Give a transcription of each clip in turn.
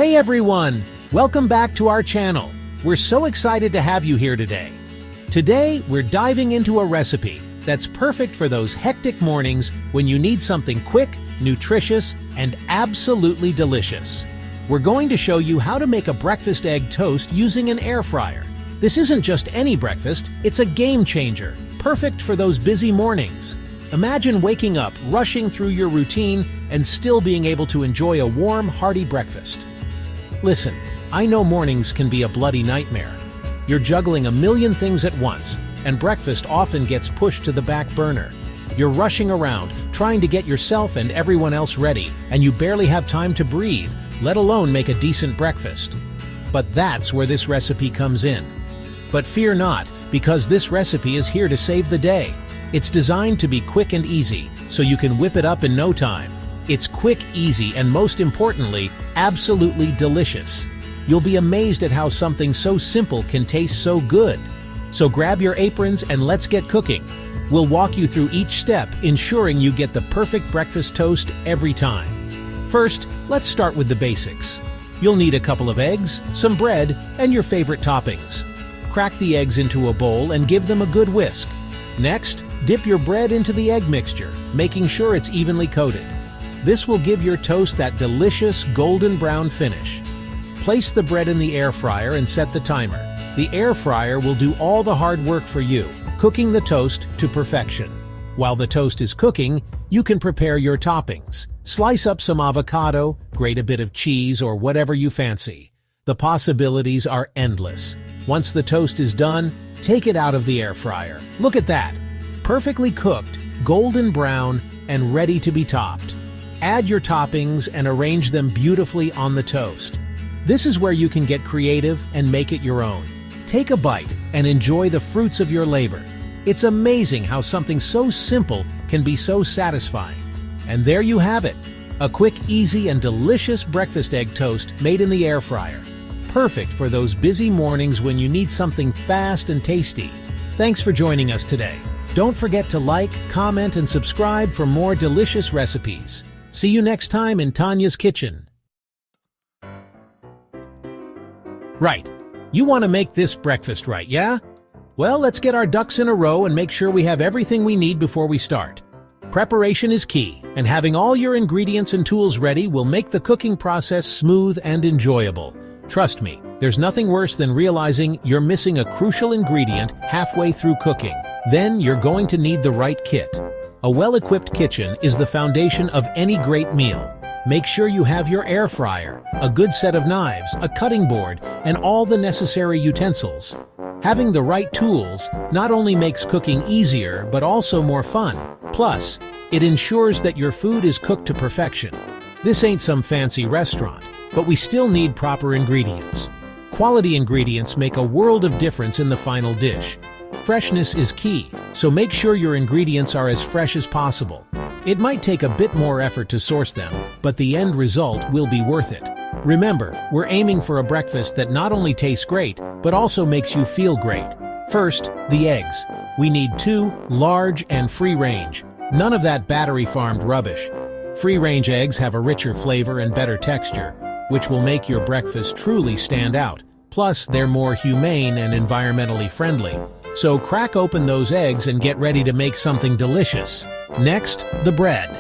Hey everyone! Welcome back to our channel. We're so excited to have you here today. Today, we're diving into a recipe that's perfect for those hectic mornings when you need something quick, nutritious, and absolutely delicious. We're going to show you how to make a breakfast egg toast using an air fryer. This isn't just any breakfast, it's a game changer, perfect for those busy mornings. Imagine waking up, rushing through your routine, and still being able to enjoy a warm, hearty breakfast. Listen, I know mornings can be a bloody nightmare. You're juggling a million things at once, and breakfast often gets pushed to the back burner. You're rushing around, trying to get yourself and everyone else ready, and you barely have time to breathe, let alone make a decent breakfast. But that's where this recipe comes in. But fear not, because this recipe is here to save the day. It's designed to be quick and easy, so you can whip it up in no time. It's quick, easy, and most importantly, absolutely delicious. You'll be amazed at how something so simple can taste so good. So grab your aprons and let's get cooking. We'll walk you through each step, ensuring you get the perfect breakfast toast every time. First, let's start with the basics. You'll need a couple of eggs, some bread, and your favorite toppings. Crack the eggs into a bowl and give them a good whisk. Next, dip your bread into the egg mixture, making sure it's evenly coated. This will give your toast that delicious golden brown finish. Place the bread in the air fryer and set the timer. The air fryer will do all the hard work for you, cooking the toast to perfection. While the toast is cooking, you can prepare your toppings. Slice up some avocado, grate a bit of cheese, or whatever you fancy. The possibilities are endless. Once the toast is done, take it out of the air fryer. Look at that! Perfectly cooked, golden brown, and ready to be topped. Add your toppings and arrange them beautifully on the toast. This is where you can get creative and make it your own. Take a bite and enjoy the fruits of your labor. It's amazing how something so simple can be so satisfying. And there you have it, a quick, easy, and delicious breakfast egg toast made in the air fryer. Perfect for those busy mornings when you need something fast and tasty. Thanks for joining us today. Don't forget to like, comment, and subscribe for more delicious recipes. See you next time in Tanya's Kitchen. Right. You want to make this breakfast right, yeah? Well, let's get our ducks in a row and make sure we have everything we need before we start. Preparation is key, and having all your ingredients and tools ready will make the cooking process smooth and enjoyable. Trust me, there's nothing worse than realizing you're missing a crucial ingredient halfway through cooking. Then you're going to need the right kit. A well-equipped kitchen is the foundation of any great meal. Make sure you have your air fryer, a good set of knives, a cutting board, and all the necessary utensils. Having the right tools not only makes cooking easier, but also more fun. Plus, it ensures that your food is cooked to perfection. This ain't some fancy restaurant, but we still need proper ingredients. Quality ingredients make a world of difference in the final dish. Freshness is key, so make sure your ingredients are as fresh as possible. It might take a bit more effort to source them, but the end result will be worth it. Remember, we're aiming for a breakfast that not only tastes great, but also makes you feel great. First, the eggs. We need 2, large and free-range. None of that battery-farmed rubbish. Free-range eggs have a richer flavor and better texture, which will make your breakfast truly stand out. Plus, they're more humane and environmentally friendly. So crack open those eggs and get ready to make something delicious. Next, the bread.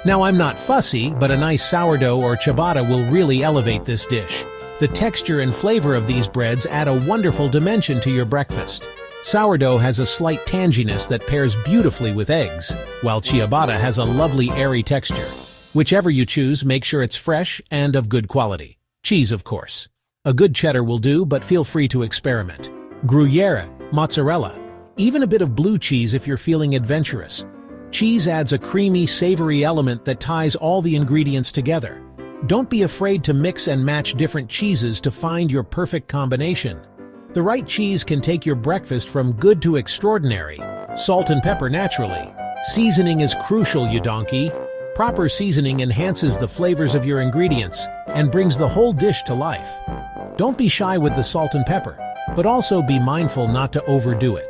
Now I'm not fussy, but a nice sourdough or ciabatta will really elevate this dish. The texture and flavor of these breads add a wonderful dimension to your breakfast. Sourdough has a slight tanginess that pairs beautifully with eggs, while ciabatta has a lovely airy texture. Whichever you choose, make sure it's fresh and of good quality. Cheese, of course. A good cheddar will do, but feel free to experiment. Gruyere, mozzarella, even a bit of blue cheese if you're feeling adventurous. Cheese adds a creamy, savory element that ties all the ingredients together. Don't be afraid to mix and match different cheeses to find your perfect combination. The right cheese can take your breakfast from good to extraordinary. Salt and pepper naturally. Seasoning is crucial, you donkey. Proper seasoning enhances the flavors of your ingredients and brings the whole dish to life. Don't be shy with the salt and pepper, but also be mindful not to overdo it.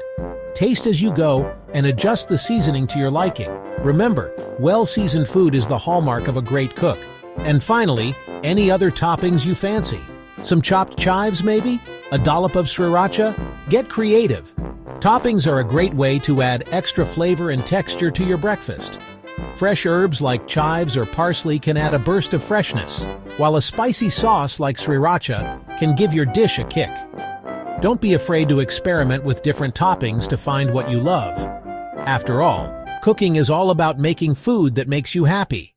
Taste as you go and adjust the seasoning to your liking. Remember, well-seasoned food is the hallmark of a great cook. And finally, any other toppings you fancy. Some chopped chives maybe? A dollop of sriracha? Get creative. Toppings are a great way to add extra flavor and texture to your breakfast. Fresh herbs like chives or parsley can add a burst of freshness, while a spicy sauce like sriracha can give your dish a kick. Don't be afraid to experiment with different toppings to find what you love. After all, cooking is all about making food that makes you happy.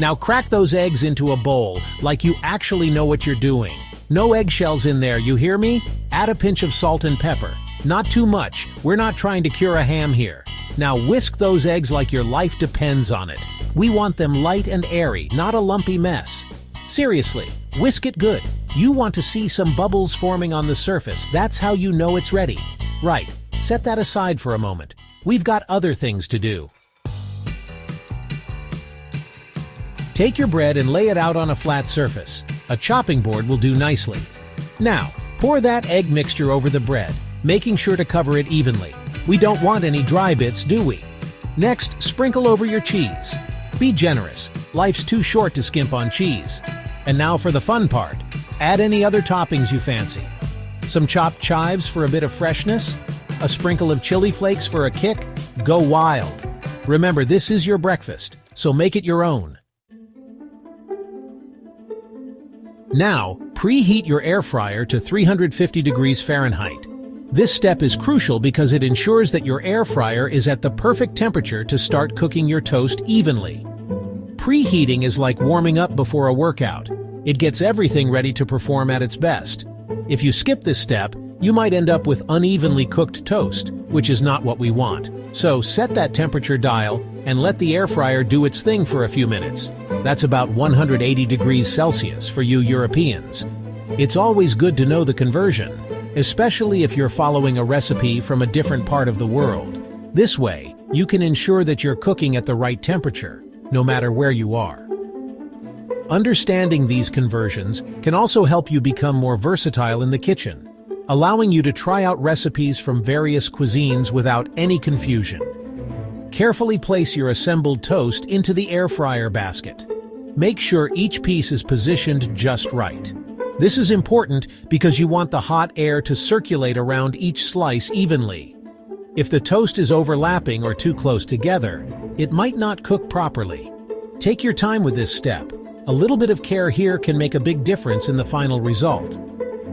Now crack those eggs into a bowl like you actually know what you're doing. No eggshells in there, you hear me? Add a pinch of salt and pepper. Not too much, we're not trying to cure a ham here. Now whisk those eggs like your life depends on it. We want them light and airy, not a lumpy mess. Seriously, whisk it good. You want to see some bubbles forming on the surface, that's how you know it's ready. Right, set that aside for a moment. We've got other things to do. Take your bread and lay it out on a flat surface. A chopping board will do nicely. Now, pour that egg mixture over the bread, making sure to cover it evenly. We don't want any dry bits, do we? Next, sprinkle over your cheese. Be generous. Life's too short to skimp on cheese. And now for the fun part. Add any other toppings you fancy. Some chopped chives for a bit of freshness? A sprinkle of chili flakes for a kick? Go wild. Remember, this is your breakfast, so make it your own. Now, preheat your air fryer to 350 degrees Fahrenheit. This step is crucial because it ensures that your air fryer is at the perfect temperature to start cooking your toast evenly. Preheating is like warming up before a workout. It gets everything ready to perform at its best. If you skip this step, you might end up with unevenly cooked toast, which is not what we want. So set that temperature dial and let the air fryer do its thing for a few minutes. That's about 180 degrees Celsius for you Europeans. It's always good to know the conversion, especially if you're following a recipe from a different part of the world. This way, you can ensure that you're cooking at the right temperature, no matter where you are. Understanding these conversions can also help you become more versatile in the kitchen, allowing you to try out recipes from various cuisines without any confusion. Carefully place your assembled toast into the air fryer basket. Make sure each piece is positioned just right. This is important because you want the hot air to circulate around each slice evenly. If the toast is overlapping or too close together, it might not cook properly. Take your time with this step. A little bit of care here can make a big difference in the final result.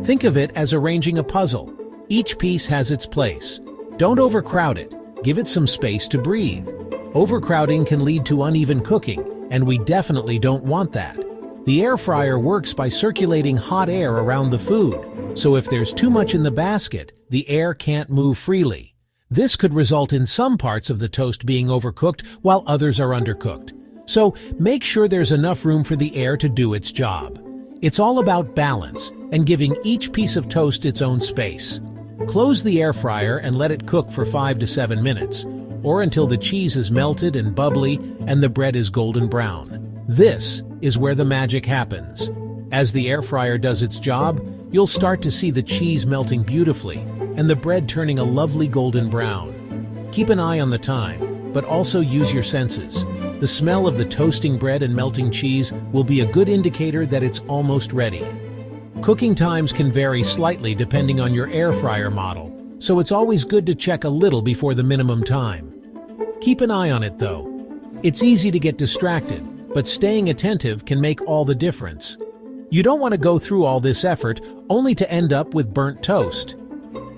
Think of it as arranging a puzzle. Each piece has its place. Don't overcrowd it. Give it some space to breathe. Overcrowding can lead to uneven cooking, and we definitely don't want that. The air fryer works by circulating hot air around the food, so if there's too much in the basket, the air can't move freely. This could result in some parts of the toast being overcooked while others are undercooked. So make sure there's enough room for the air to do its job. It's all about balance and giving each piece of toast its own space. Close the air fryer and let it cook for 5 to 7 minutes, or until the cheese is melted and bubbly and the bread is golden brown. This is where the magic happens. As the air fryer does its job, you'll start to see the cheese melting beautifully and the bread turning a lovely golden brown. Keep an eye on the time, but also use your senses. The smell of the toasting bread and melting cheese will be a good indicator that it's almost ready. Cooking times can vary slightly depending on your air fryer model, so it's always good to check a little before the minimum time. Keep an eye on it though. It's easy to get distracted, but staying attentive can make all the difference. You don't want to go through all this effort only to end up with burnt toast.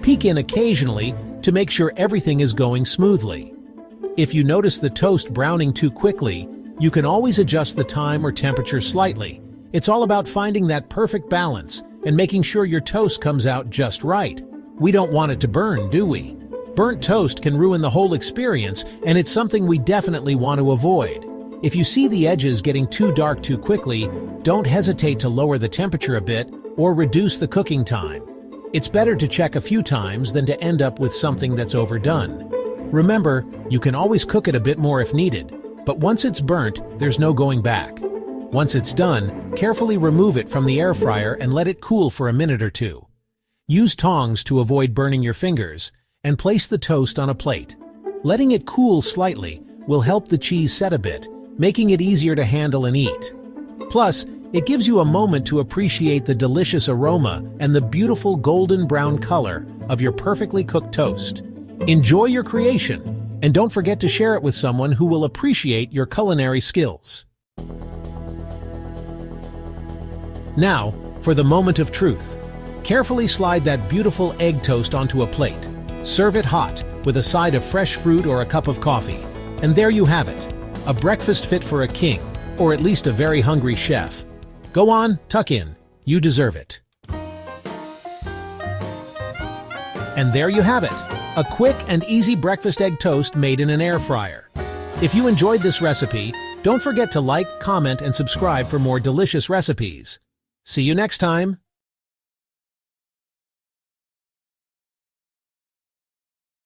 Peek in occasionally to make sure everything is going smoothly. If you notice the toast browning too quickly, you can always adjust the time or temperature slightly. It's all about finding that perfect balance and making sure your toast comes out just right. We don't want it to burn, do we? Burnt toast can ruin the whole experience, and it's something we definitely want to avoid. If you see the edges getting too dark too quickly, don't hesitate to lower the temperature a bit or reduce the cooking time. It's better to check a few times than to end up with something that's overdone. Remember, you can always cook it a bit more if needed, but once it's burnt, there's no going back. Once it's done, carefully remove it from the air fryer and let it cool for a minute or two. Use tongs to avoid burning your fingers, and place the toast on a plate. Letting it cool slightly will help the cheese set a bit, making it easier to handle and eat. Plus, it gives you a moment to appreciate the delicious aroma and the beautiful golden brown color of your perfectly cooked toast. Enjoy your creation, and don't forget to share it with someone who will appreciate your culinary skills. Now, for the moment of truth. Carefully slide that beautiful egg toast onto a plate. Serve it hot, with a side of fresh fruit or a cup of coffee. And there you have it, a breakfast fit for a king, or at least a very hungry chef. Go on, tuck in. You deserve it. And there you have it, a quick and easy breakfast egg toast made in an air fryer. If you enjoyed this recipe, don't forget to like, comment, and subscribe for more delicious recipes. See you next time.